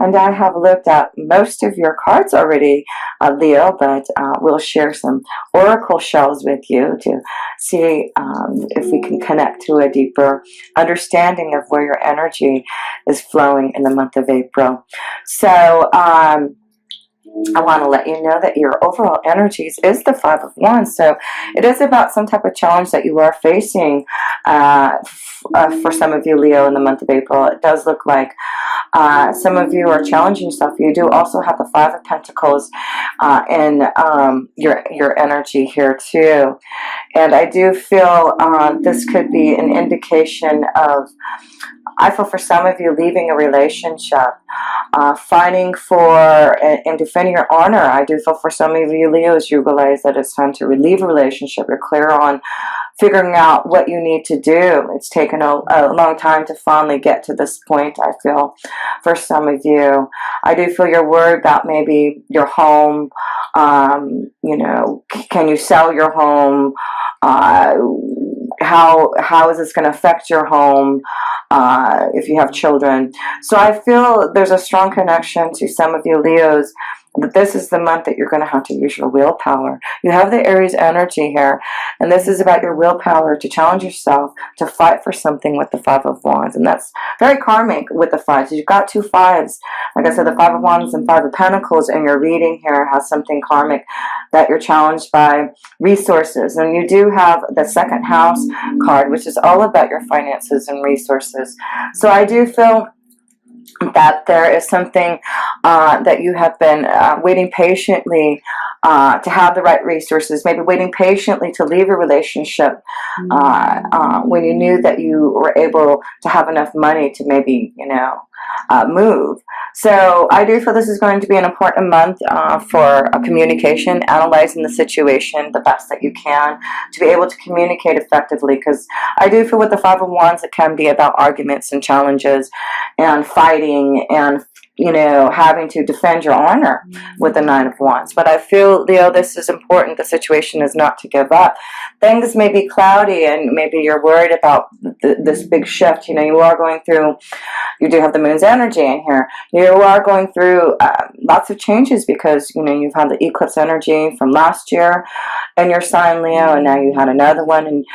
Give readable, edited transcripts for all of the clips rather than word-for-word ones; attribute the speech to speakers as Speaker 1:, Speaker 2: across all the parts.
Speaker 1: And I have looked at most of your cards already, Leo, but we'll share some oracle shells with you to see if we can connect to a deeper understanding of where your energy is flowing in the month of April. So, I want to let you know that your overall energies is the Five of Wands. So it is about some type of challenge that you are facing for some of you, Leo, in the month of April. It does look like some of you are challenging yourself. You do also have the Five of Pentacles in your energy here too. And I do feel this could be an indication of, I feel for some of you, leaving a relationship, fighting for and defending your honor. I do feel for some of you, Leos, you realize that it's time to leave a relationship. You're clear on figuring out what you need to do. It's taken a long time to finally get to this point, I feel, for some of you. I do feel you're worried about maybe your home. You know, can you sell your home? How is this going to affect your home if you have children? So I feel there's a strong connection to some of you, Leos, that this is the month that you're going to have to use your willpower. You have the Aries energy here, and this is about your willpower to challenge yourself to fight for something with the Five of Wands. And that's very karmic with the fives. You've got two fives. Like I said, the Five of Wands and Five of Pentacles in your reading here has something karmic that you're challenged by resources. And you do have the second house card, which is all about your finances and resources. So I do feel that there is something that you have been waiting patiently to have the right resources, maybe waiting patiently to leave a relationship when you knew that you were able to have enough money to maybe, you know, move. So I do feel this is going to be an important month for communication, analyzing the situation the best that you can to be able to communicate effectively, because I do feel with the Five of Wands it can be about arguments and challenges and fighting and, you know, having to defend your honor with the Nine of Wands. But I feel, Leo, this is important. The situation is not to give up. Things may be cloudy and maybe you're worried about this big shift. You know, you are going through, you do have the moon's energy in here. You are going through lots of changes because, you know, you've had the eclipse energy from last year in your sign, Leo, and now you had another one in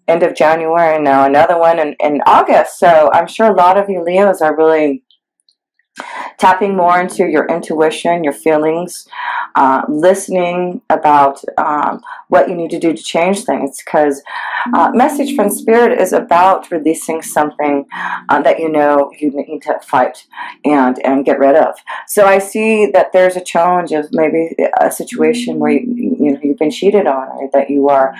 Speaker 1: end of January and now another one in August. So I'm sure a lot of you Leos are really tapping more into your intuition, your feelings, listening about what you need to do to change things, because message from Spirit is about releasing something that you know you need to fight and get rid of. So I see that there's a challenge of maybe a situation where you know, you've been cheated on, or that you are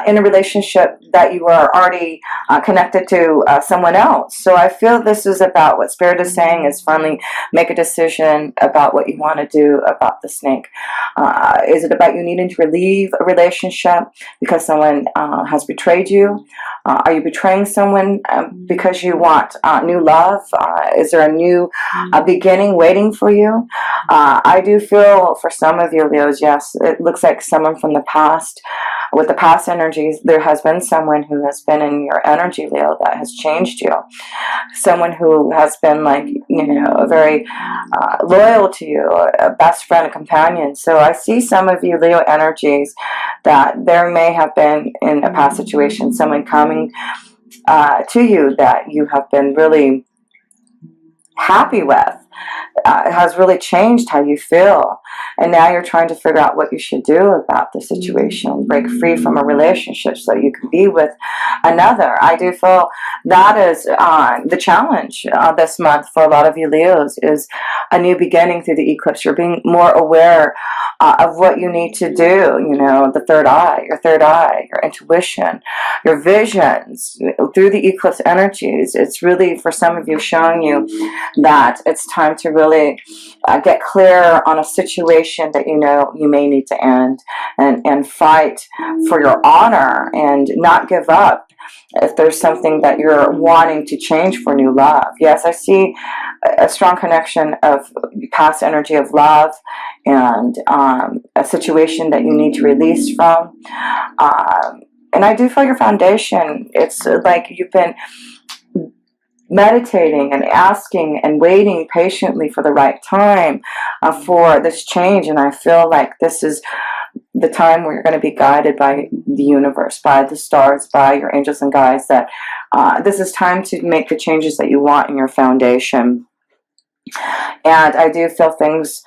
Speaker 1: in a relationship that you are already connected to someone else. So I feel this is about what Spirit is saying is finally make a decision about what you want to do about the snake. Is it about you needing to leave a relationship because someone has betrayed you? Are you betraying someone because you want new love? Is there a new beginning waiting for you? I do feel for some of you, Leos, yes, it looks like someone from the past. With the past energies, there has been someone who has been in your energy, Leo, that has changed you. Someone who has been, like, you know, very loyal to you, a best friend, a companion. So I see some of you Leo energies that there may have been in a past situation someone coming to you that you have been really happy with. It has really changed how you feel, and now you're trying to figure out what you should do about the situation, break free from a relationship so you can be with another. I do feel that is the challenge this month for a lot of you Leos, is a new beginning through the eclipse. You're being more aware of what you need to do, you know, the third eye, your intuition, your visions through the eclipse energies. It's really, for some of you, showing you that it's time to really get clear on a situation that you know you may need to end, and fight for your honor and not give up if there's something that you're wanting to change for new love. Yes, I see a strong connection of past energy of love and a situation that you need to release from. And I do feel your foundation. It's like you've been meditating and asking and waiting patiently for the right time for this change. And I feel like this is the time where you're going to be guided by the universe, by the stars, by your angels and guides, that this is time to make the changes that you want in your foundation. And I do feel things,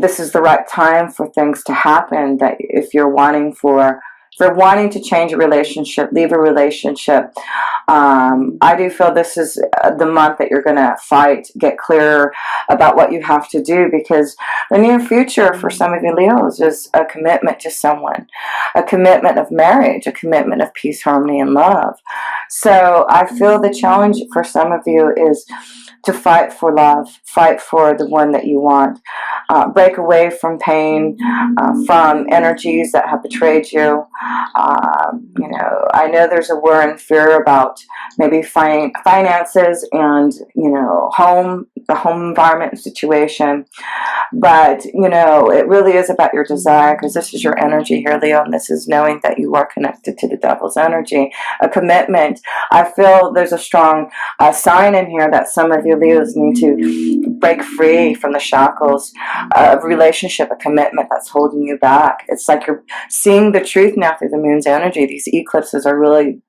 Speaker 1: this is the right time for things to happen, that if you're wanting to change a relationship, leave a relationship, I do feel this is the month that you're going to fight, get clearer about what you have to do, because the near future for some of you Leos is a commitment to someone, a commitment of marriage, a commitment of peace, harmony, and love. So I feel the challenge for some of you is to fight for love, fight for the one that you want, break away from pain, from energies that have betrayed you. I know there's a worry and fear about maybe finances and, the home environment situation. But, it really is about your desire, because this is your energy here, Leo, and this is knowing that you are connected to the devil's energy, a commitment. I feel there's a strong sign in here that some of you Leos need to break free from the shackles of relationship, a commitment that's holding you back. It's like you're seeing the truth now through the moon's energy. These eclipses are really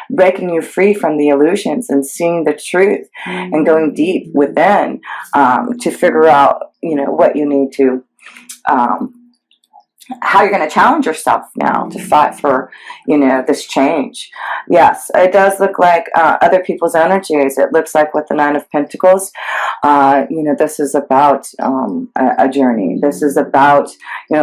Speaker 1: breaking you free from the illusions and seeing the truth and going deep within to figure out, what you need to, how you're going to challenge yourself now to fight for, this change. Yes, it does look like other people's energies. It looks like with the Nine of Pentacles, this is about a journey. This is about,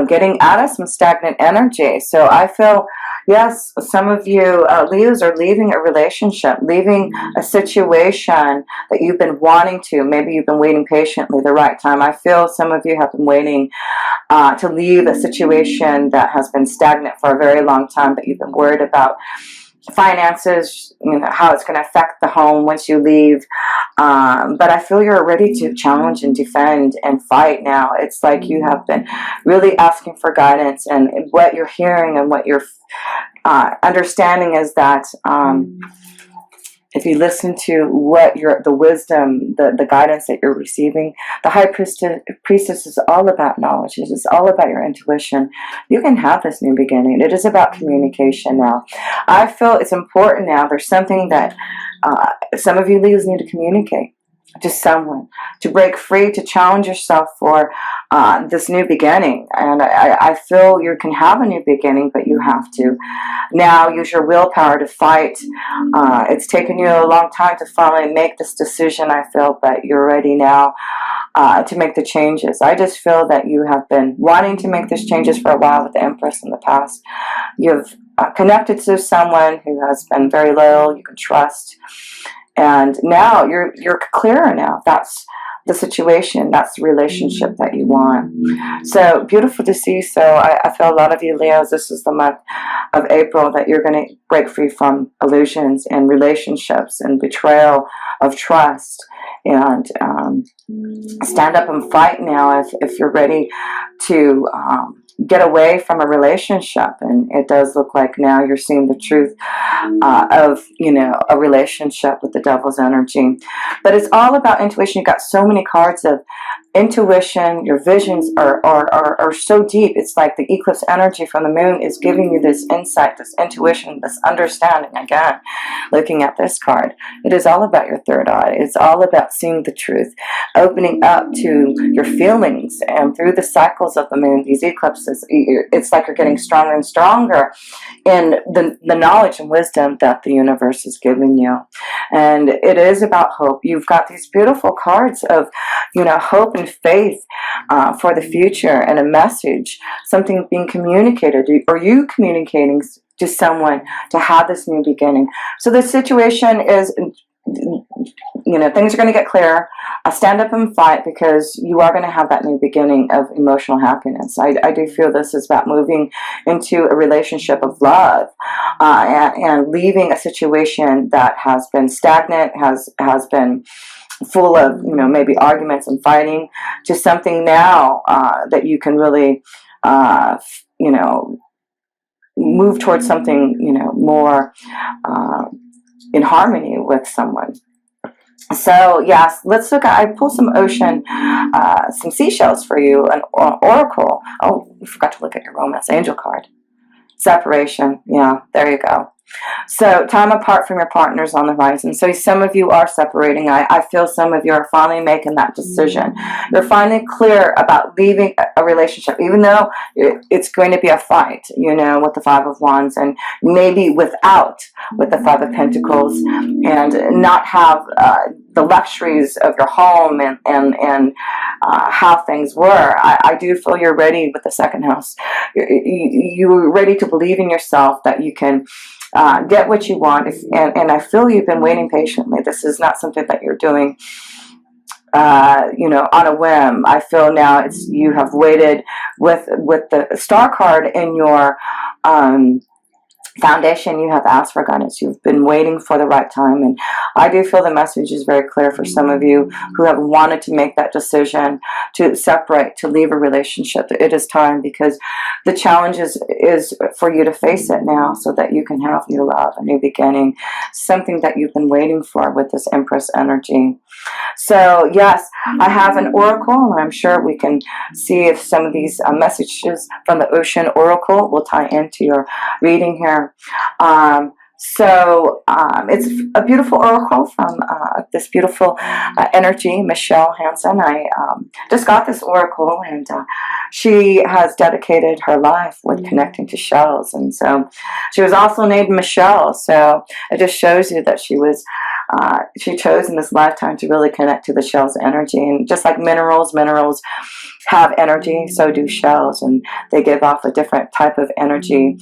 Speaker 1: getting out of some stagnant energy. So I feel, yes, some of you Leos are leaving a relationship, leaving a situation that you've been wanting to. Maybe you've been waiting patiently the right time. I feel some of you have been waiting to leave a situation that has been stagnant for a very long time, but you've been worried about finances, how it's going to affect the home once you leave. But I feel you're ready to challenge and defend and fight now. It's like you have been really asking for guidance, and what you're hearing and what you're understanding is that if you listen to what the wisdom, the guidance that you're receiving, the High Priestess is all about knowledge. It is all about your intuition. You can have this new beginning. It is about communication now. I feel it's important now. There's something that some of you Leos need to communicate to someone, to break free, to challenge yourself for this new beginning. And I feel you can have a new beginning, but you have to now use your willpower to fight. It's taken you a long time to finally make this decision, I feel, but you're ready now to make the changes. I just feel that you have been wanting to make these changes for a while with the Empress in the past. You've connected to someone who has been very loyal, you can trust. And now you're clearer now. That's the situation. That's the relationship that you want. So beautiful to see. So I feel a lot of you Leos, this is the month of April that you're going to break free from illusions and relationships and betrayal of trust. And stand up and fight now if you're ready to get away from a relationship. And it does look like now you're seeing the truth of, a relationship with the devil's energy. But it's all about intuition. You've got so many cards of intuition. Your visions are so deep. It's like the eclipse energy from the moon is giving you this insight, this intuition, this understanding. Again, looking at this card, it is all about your third eye. It's all about seeing the truth, opening up to your feelings. And through the cycles of the moon, these eclipses, it's like you're getting stronger and stronger in the knowledge and wisdom that the universe is giving you. And it is about hope. You've got these beautiful cards of, hope and faith for the future, and a message, something being communicated, or you communicating to someone to have this new beginning. So the situation is, things are going to get clearer. Stand up and fight, because you are going to have that new beginning of emotional happiness. I do feel this is about moving into a relationship of love and leaving a situation that has been stagnant, has been full of, maybe arguments and fighting, to something now that you can really, move towards something, more in harmony with someone. So yes, let's look at, I pulled some ocean, some seashells for you, an oracle. Oh, we forgot to look at your romance angel card. Separation. Yeah, there you go. So time apart from your partners on the horizon. So some of you are separating. I feel some of you are finally making that decision. You're finally clear about leaving a relationship, even though it's going to be a fight, you know, with the Five of Wands, and maybe with the Five of Pentacles, and not have the luxuries of your home and how things were. I do feel you're ready with the second house. You're ready to believe in yourself that you can get what you want, and I feel you've been waiting patiently. This is not something that you're doing you know, on a whim. I feel now it's you have waited with the star card in your foundation. You have asked for guidance. You've been waiting for the right time, and I do feel the message is very clear for some of you who have wanted to make that decision to separate, to leave a relationship. It is time, because the challenge is for you to face it now, so that you can have new love, a new beginning, something that you've been waiting for with this Empress energy. So yes, I have an oracle, and I'm sure we can see if some of these messages from the Ocean Oracle will tie into your reading here. It's a beautiful oracle from this beautiful energy, Michelle Hansen. I just got this oracle, and she has dedicated her life with connecting to shells, and so she was also named Michelle. So it just shows you that she chose in this lifetime to really connect to the shell's energy. And just like minerals have energy, so do shells, and they give off a different type of energy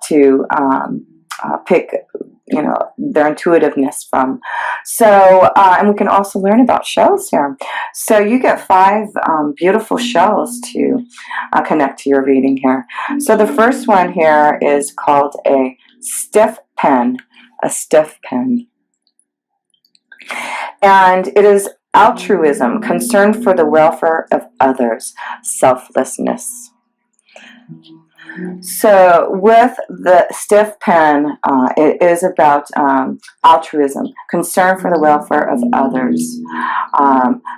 Speaker 1: to pick, you know, their intuitiveness from. So and we can also learn about shells here. So you get 5 beautiful shells to connect to your reading here. So the first one here is called a stiff pen. A stiff pen. And it is altruism, concern for the welfare of others, selflessness. So with the stiff pen, it is about altruism, concern for the welfare of others.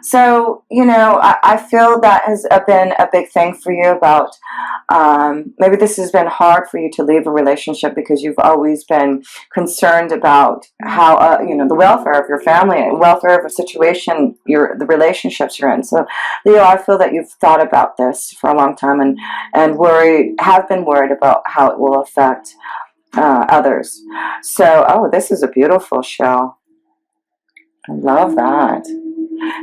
Speaker 1: So, you know, I feel that has been a big thing for you about, maybe this has been hard for you to leave a relationship because you've always been concerned about how, you know, the welfare of your family, welfare of a situation, the relationships you're in. So, Leo, I feel that you've thought about this for a long time and have been worried about how it will affect others. So, oh, this is a beautiful shell. I love that.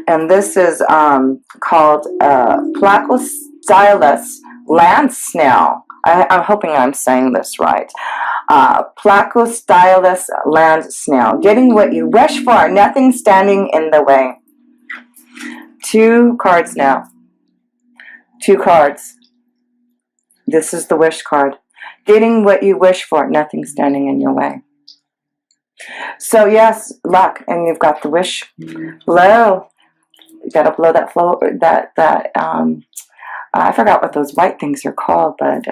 Speaker 1: And this is called Placostylus land snail. I'm hoping I'm saying this right. Placostylus land snail. Getting what you wish for, nothing standing in the way. 2 cards now. 2 cards. This is the wish card. Getting what you wish for, nothing standing in your way. So yes, luck, and you've got the wish. Blow. You gotta blow that flow. I forgot what those white things are called, but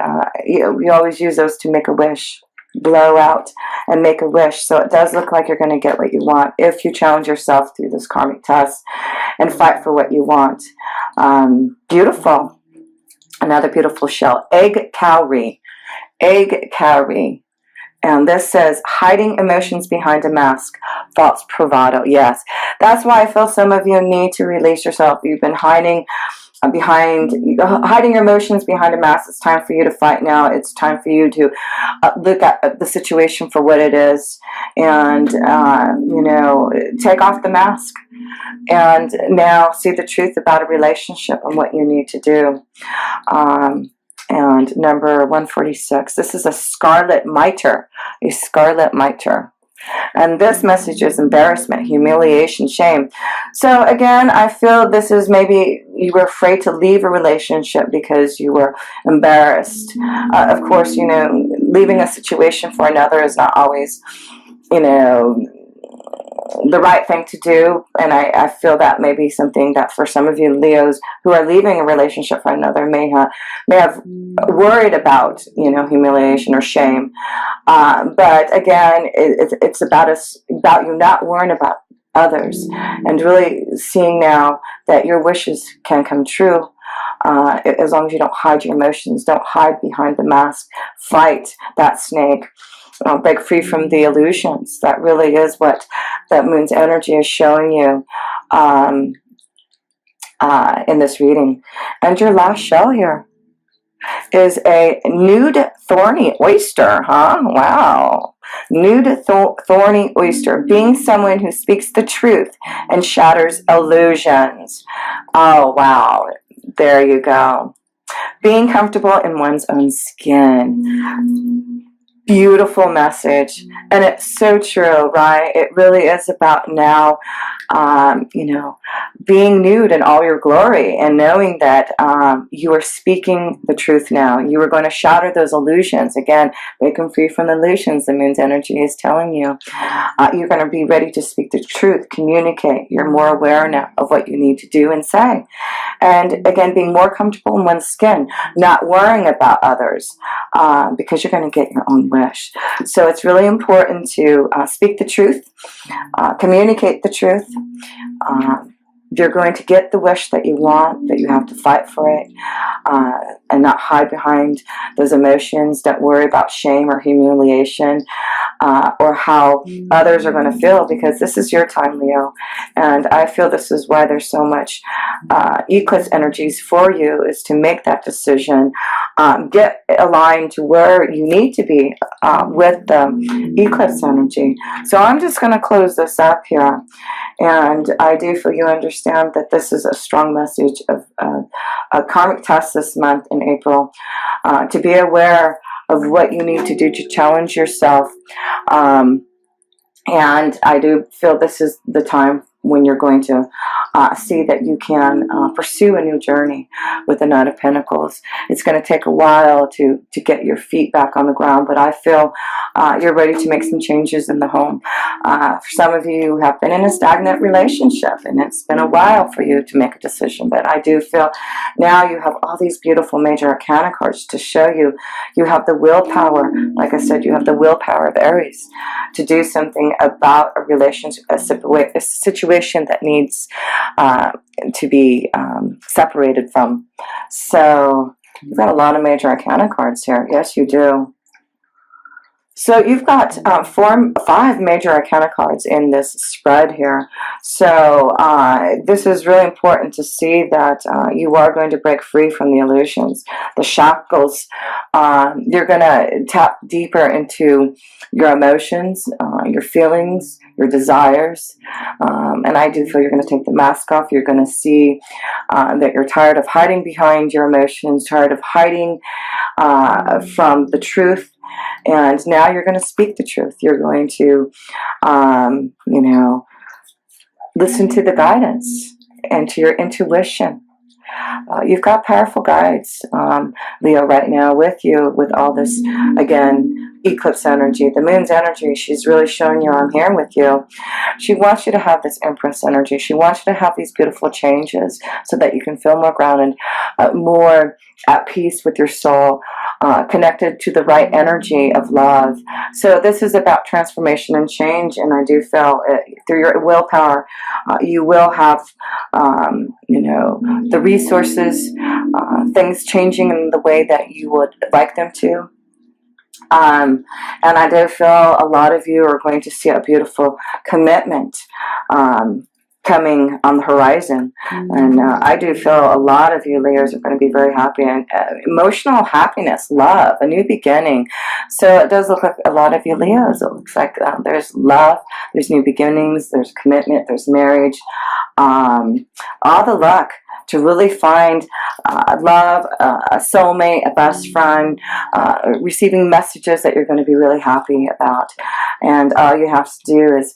Speaker 1: we always use those to make a wish. Blow out and make a wish. So it does look like you're going to get what you want if you challenge yourself through this karmic test and fight for what you want. Beautiful. Another beautiful shell. Egg cowrie. Egg cowrie. And this says, hiding emotions behind a mask. False bravado. Yes. That's why I feel some of you need to release yourself. You've been hiding your emotions behind a mask. It's time for you to fight now. It's time for you to look at the situation for what it is, and you know, take off the mask and now see the truth about a relationship and what you need to do. And number 146, this is a scarlet mitre. A scarlet mitre. And this message is embarrassment, humiliation, shame. So again, I feel this is maybe you were afraid to leave a relationship because you were embarrassed. Of course, you know, leaving a situation for another is not always, you know, the right thing to do. And I feel that may be something that for some of you Leos who are leaving a relationship for another may have worried about, you know, humiliation or shame. But again, it's about you not worrying about others, and really seeing now that your wishes can come true. As long as you don't hide your emotions, don't hide behind the mask, fight that snake, break free from the illusions. That really is what that moon's energy is showing you in this reading. And your last shell here is a nude thorny oyster, huh? Wow. Nude thorny oyster, being someone who speaks the truth and shatters illusions. Oh, wow. There you go. Being comfortable in one's own skin. Beautiful message. And it's so true, right? It really is about now, being nude in all your glory and knowing that you are speaking the truth now. You are going to shatter those illusions. Again, break them free from the illusions. The moon's energy is telling you. You're going to be ready to speak the truth, communicate. You're more aware now of what you need to do and say. And again, being more comfortable in one's skin, not worrying about others, because you're going to get your own wish. So it's really important to speak the truth, communicate the truth. You're going to get the wish that you want, but you have to fight for it and not hide behind those emotions. Don't worry about shame or humiliation or how others are going to feel, because this is your time, Leo. And I feel this is why there's so much eclipse energies for you, is to make that decision. Get aligned to where you need to be with the eclipse energy. So I'm just going to close this up here. And I do feel you understand that this is a strong message of a karmic test this month in April. To be aware of what you need to do to challenge yourself. And I do feel this is the time when you're going to see that you can pursue a new journey with the Knight of Pentacles. It's going to take a while to get your feet back on the ground, but I feel you're ready to make some changes in the home. For some of you have been in a stagnant relationship, and it's been a while for you to make a decision, but I do feel now you have all these beautiful major arcana cards to show you have the willpower. Like I said, you have the willpower of Aries to do something about a relationship, a situation that needs to be separated from. So you've got a lot of major arcana cards here. Yes, you do. So you've got 5 major arcana cards in this spread here. So this is really important to see that you are going to break free from the illusions, the shackles. You're going to tap deeper into your emotions, your feelings, your desires. And I do feel you're going to take the mask off. You're going to see that you're tired of hiding behind your emotions, tired of hiding from the truth. And now you're going to speak the truth. You're going to, listen to the guidance and to your intuition. You've got powerful guides, Leo, right now with you with all this, again, eclipse energy. The moon's energy, she's really showing you I'm here with you. She wants you to have this Empress energy. She wants you to have these beautiful changes so that you can feel more grounded, more at peace with your soul, connected to the right energy of love. So this is about transformation and change, and I do feel through your willpower, you will have, the resources, things changing in the way that you would like them to. And I do feel a lot of you are going to see a beautiful commitment coming on the horizon. And I do feel a lot of you Leos are going to be very happy, and emotional happiness, love, a new beginning. So it does look like a lot of you Leos, it looks like there's love, there's new beginnings, there's commitment, there's marriage, all the luck to really find love, a soulmate, a best friend, receiving messages that you're going to be really happy about. And all you have to do is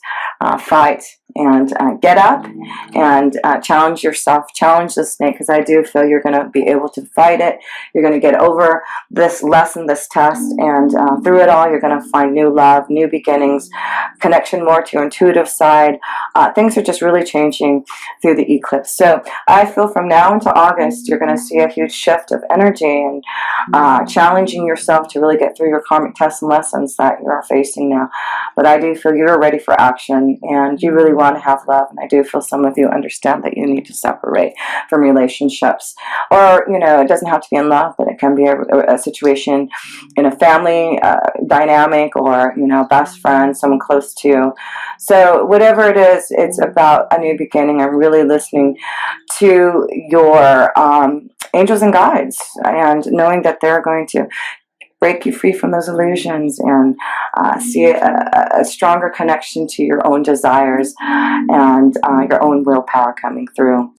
Speaker 1: fight and get up and challenge yourself, challenge the snake, because I do feel you're going to be able to fight it. You're going to get over this lesson, this test, and through it all, you're going to find new love, new beginnings, connection more to your intuitive side. Things are just really changing through the eclipse. So I feel from now until August, you're going to see a huge shift of energy and challenging yourself to really get through your karmic tests and lessons that you're facing now. But I do feel you're ready for action, and you really want want to have love, and I do feel some of you understand that you need to separate from relationships. Or, you know, it doesn't have to be in love, but it can be a situation in a family dynamic, or, you know, best friend, someone close to you. So whatever it is, it's about a new beginning. I'm really listening to your angels and guides, and knowing that they're going to break you free from those illusions, and see a stronger connection to your own desires, and your own willpower coming through.